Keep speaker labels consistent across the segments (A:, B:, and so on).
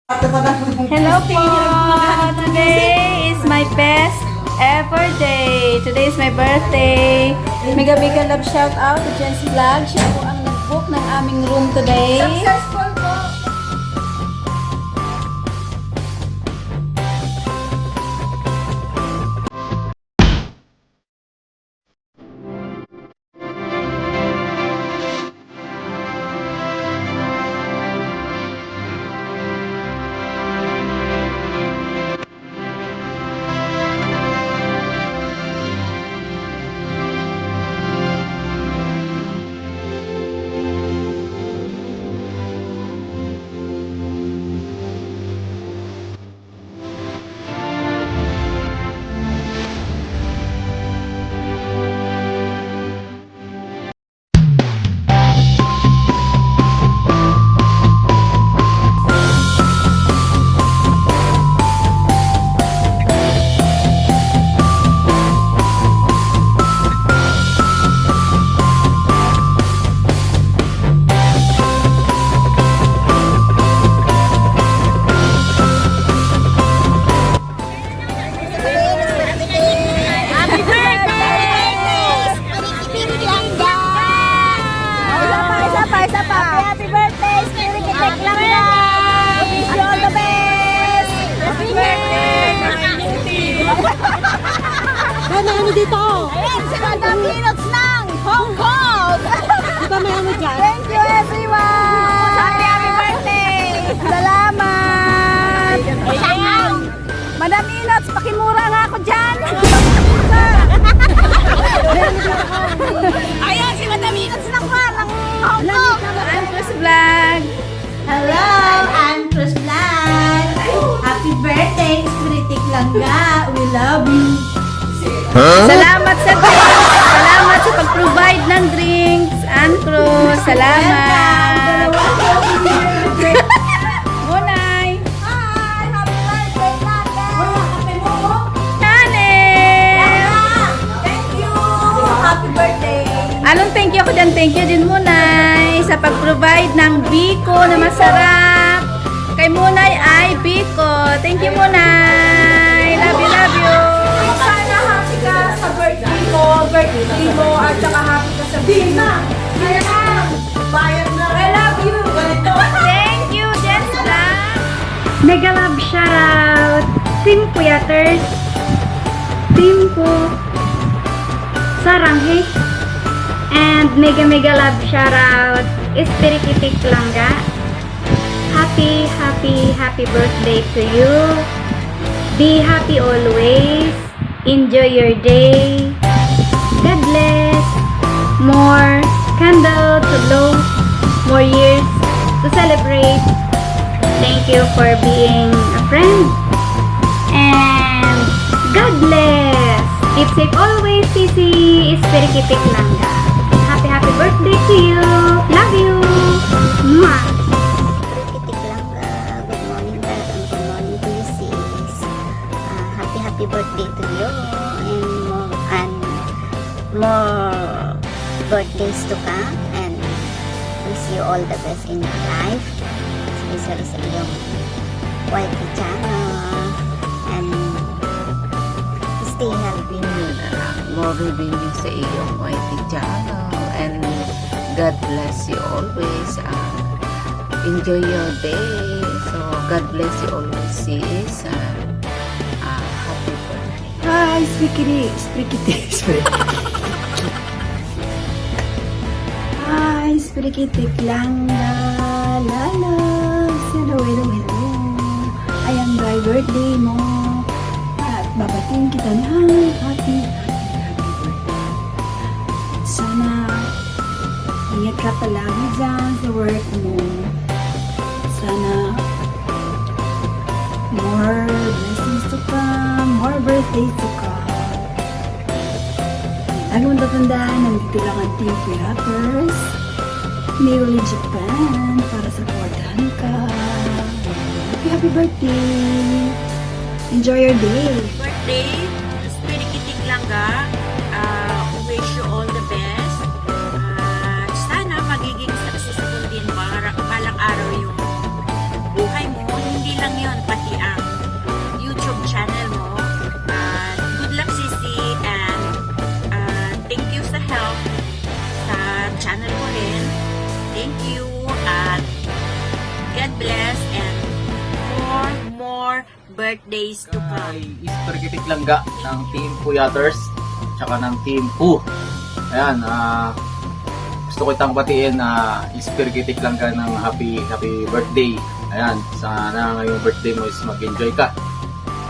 A: Hello po! Today is my best ever day. Today is my birthday. Mega love shout out to Jen's Vlog. Siya po ang nag-book ng aming room today.
B: Successful po!
C: Happy birthday, Spirit Kitek lang lang! Wish you all the best! Happy birthday!
B: Ano dito?
C: Ayan, si Madam Peanuts ng Hong Kong!
B: Di ba may ano dyan?
C: Thank you everyone! Happy birthday! Salamat! Ayan! Madam Peanuts, pakimura nga ako dyan! Ayan, si Madam Peanuts naman ng Hong Kong!
A: Andres Vlog!
B: Hello, I'm Cruz Vlog. Happy birthday, Spiritik Langga. We love you.
A: Salamat sa drinks! Salamat sa pag-provide ng drinks! Ann Cruz, salamat! Bunay!
C: Hi! Happy birthday, Late!
B: Wala, kape mo.
A: Chanel!
B: Thank you. Happy birthday.
A: Anong thank you ako dyan? Thank you din Munay sa pag-provide ng biko na masarap. Kay Munay ay biko. Thank you Munay. Love you, love you.
B: Sana happy ka sa birthday mo, at saka happy ka sa Bina. Bayad na. I love you. Ganito.
A: Thank you, Jens Vlog. Mega love shoutout. Team Kuyaters. Team ko. Saranghe. And mega love shoutout. Espirikitik Langga. Happy birthday to you. Be happy always. Enjoy your day. God bless. More candle to blow. More years to celebrate. Thank you for being a friend. And God bless. Keep safe always, Sisi. Espirikitik Langga. Happy birthday to you. Love you. Mwah.
C: Kitik lang good morning dad and good morning to you sis. Happy birthday to you and more birthdays to come and wish you all the best in your life, especially sa iyong wife channel and stay healthy.
D: More revenue sa iyong YT channel and God bless you always. Enjoy your day. So God bless you always, sis. Happy birthday.
B: Hi, Spiritik. Hi, Spiritik Langga. Lala. Hello. Ayan ba, birthday mo. At babatiin kita ng happy birthday. Sana ingat ka palagi dyan sa work mo. Sana more blessings to come, more birthdays to come. Lagi mong tatandaan, nandito lang ang Team Creators, Mayoly Japan, para supportahan ka. Happy birthday! Enjoy your day!
E: Birthday, Spirikitik Langga. Wish you all the best. Sana magiging successful din balang araw yung buhay mo. Hindi lang more birthdays to come.
F: Kay Isperkitik Langga ng Team Puyaters tsaka ng Team Pu. Ayan, gusto ko itang batiin na Isperkitik Langga ng happy birthday. Ayan, sana ngayong birthday mo is mag-enjoy ka.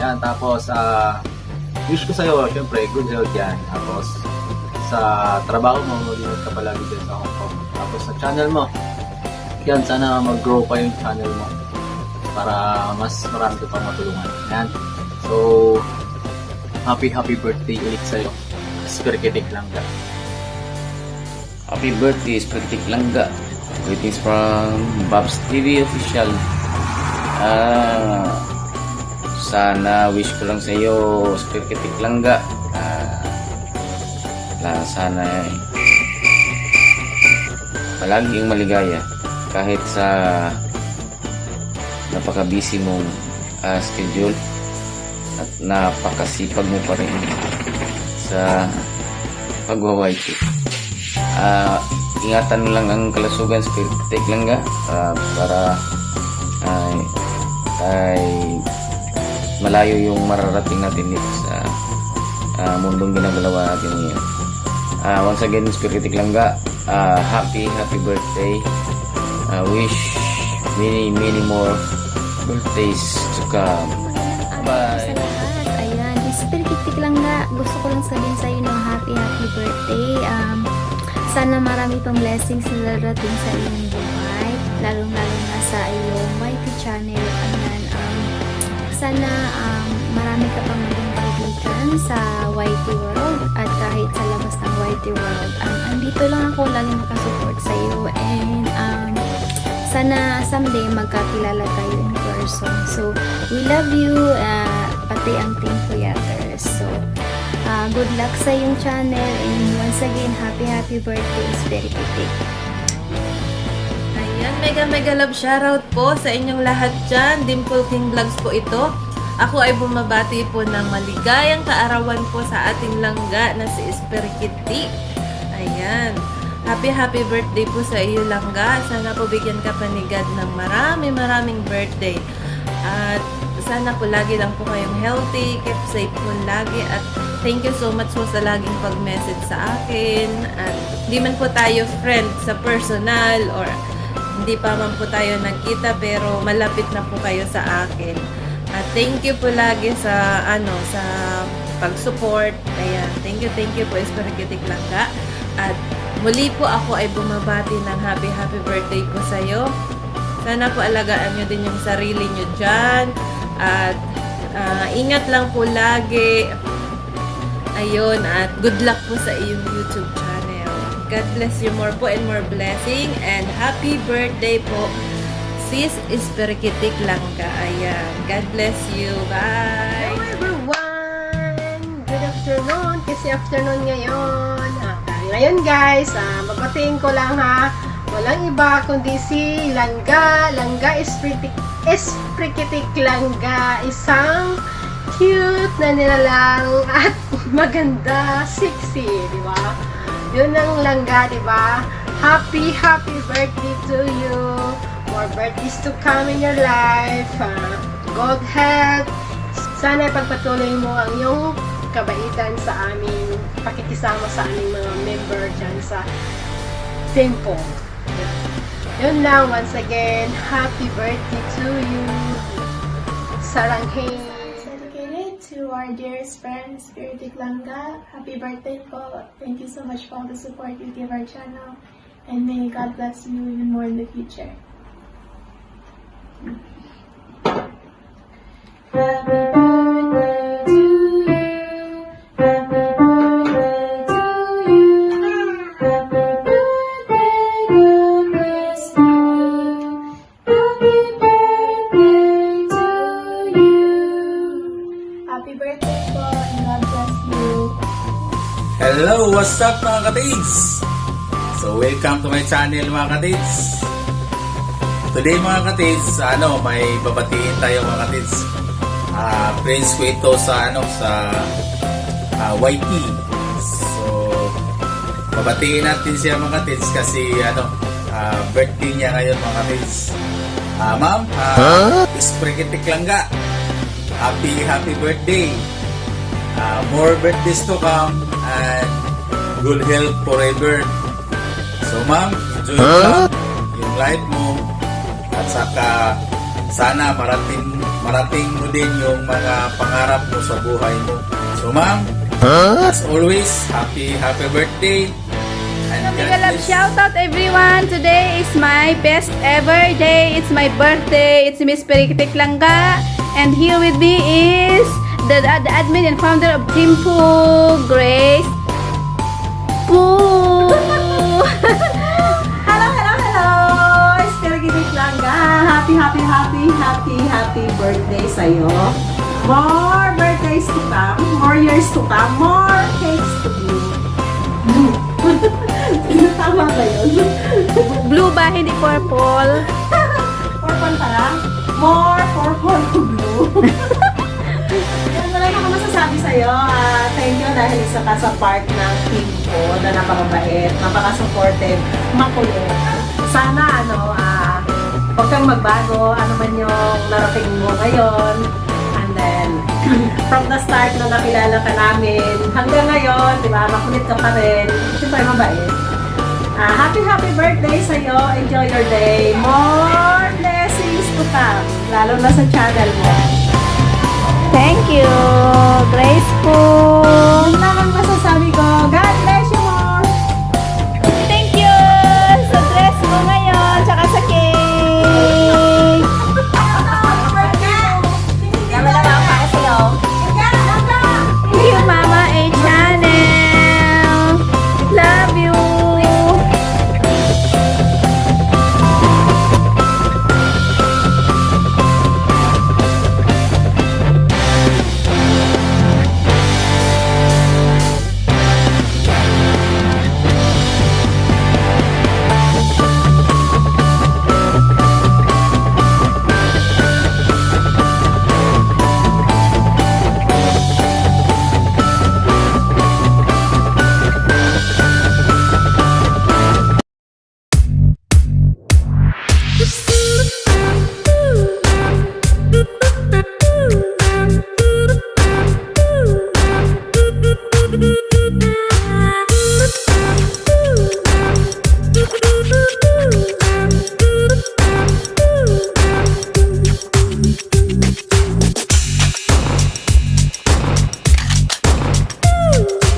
F: Ayan, tapos wish ko sa'yo, syempre, good health yan. Tapos sa trabaho mo, mag-ingat ka palagi din sa Hong Kong. Tapos sa channel mo, yan, sana mag-grow pa yung channel mo para mas marami ko pang matulungan. Ayan. So, happy birthday ulit sa'yo. Isperkitik Langga.
G: Happy birthday, Isperkitik Langga. Greetings from Bob's TV Official. Sana wish ko lang sa iyo, Isperkitik Langga. Sana palaging maligaya kahit sa napaka-busy mong schedule at napakasipag mo pa rin sa pagwawaiti. Ingatan mo lang ang kalusugan, Isperkitik Langga, para ay malayo yung mararating natin dito sa mundong ginagalawa natin ngayon. Once again, Isperkitik Langga, happy birthday. Wish many more birthdays to come. Bye.
A: Sa lahat, ayan, Isperkitik Langga, gusto ko lang sabihin sa iyo ng happy birthday. Sana marami pang blessings na darating sa iyong buhay, lalong-lalo na sa iyong YT channel. Ayan, sana marami ka pang maging kaibigan sa YT world at kahit sa labas ng YT world. Andito lang ako, lagi nakasupport sa iyo, and sana someday magkakilala tayo in person. So, we love you, pati ang Team Puyaters. So, good luck sa iyong channel, and once again, happy birthday, Isperkitik.
H: Ayan, mega love shoutout po sa inyong lahat dyan. Dimple King Vlogs po ito. Ako ay bumabati po ng maligayang kaarawan po sa ating langga na si Isperkitik. Ayan. Happy birthday po sa iyo, langga. Sana po bigyan ka pa ni God ng maraming birthday. At sana po lagi lang po kayong healthy, keep safe po lagi, at thank you so much po sa laging pag-message sa akin. At hindi man po tayo friend sa personal or hindi pa man po tayo nagkita, pero malapit na po kayo sa akin. At thank you po lagi sa sa pag-support. Ayan, thank you po, Isperkitik Langga. At muli po ako ay bumabati ng happy birthday po sa iyo. Sana po alagaan nyo din yung sarili nyo dyan. At ingat lang po lagi. Ayun, at good luck po sa iyong YouTube channel. God bless you more po and more blessing. And happy birthday po, Sis Isperkitik Langga. Ayan, God bless you. Bye!
I: Hello everyone! Good afternoon, kasi afternoon ngayon. Ngayon guys, mabatiin ko lang ha. Walang iba kundi si Langga Isperkitik Langga. Isang cute na nilalang at maganda, sexy, di ba? Yun ang Langga, di ba? Happy birthday to you. More birthdays to come in your life. God health. Sana ipagpatuloy mo ang iyong kabaitan sa aming pakikisama sa aming mga member dyan sa tempo. Yun lang, once again, happy birthday to you. Saranghae.
J: Dedicated to our dearest friend, Isperkitik Langga. Happy birthday po. Thank you so much for all the support you give our channel. And may God bless you even more in the future. Happy birthday to you. Happy birthday to you. Happy birthday, God bless you. Happy birthday to you. Happy birthday po, and God bless you.
K: Hello, what's up mga katids? So welcome to my channel mga katids. Today mga katids, may babatiin tayo mga katids. Friends ko ito sa YT. So babatiin natin siya mga katids kasi birthday niya ngayon mga katids. Ma'am, Isperkitik Langga. happy birthday. More birthdays to come and good health forever. So ma'am, enjoy mo lang yung life mo at saka sana marating mo din yung mga pangarap mo sa buhay mo. So ma'am, as always, happy birthday. And God
A: Mega love
K: bless.
A: shout out everyone. Today is my best ever day. It's my birthday. It's Miss Perikitik Langga. And here with me is the admin and founder of Team Poo, Grace Poo.
I: Hello! Perikitik Langga. Happy birthday sa'yo. More birthdays to come, more years to come, more cakes to be. Tama ba yun?
A: Blue ba? Hindi purple.
I: Purple pala? More purple to blue. Yan, wala na ako masasabi sa'yo. Thank you dahil isa ka sa part ng team ko na napakabait, napaka-supportive, makulit. Sana, huwag kang magbago, ano man yung narating mo ngayon. And then, from the start na nakilala ka namin, hanggang ngayon, di ba, makulit ka pa rin. Siyempre, mabait. Happy birthday sa'yo. Enjoy your day. More blessings to come. Lalo na sa channel mo.
A: Thank you, Grace Poo.
I: Yun lang ang masasabi ko. Guys,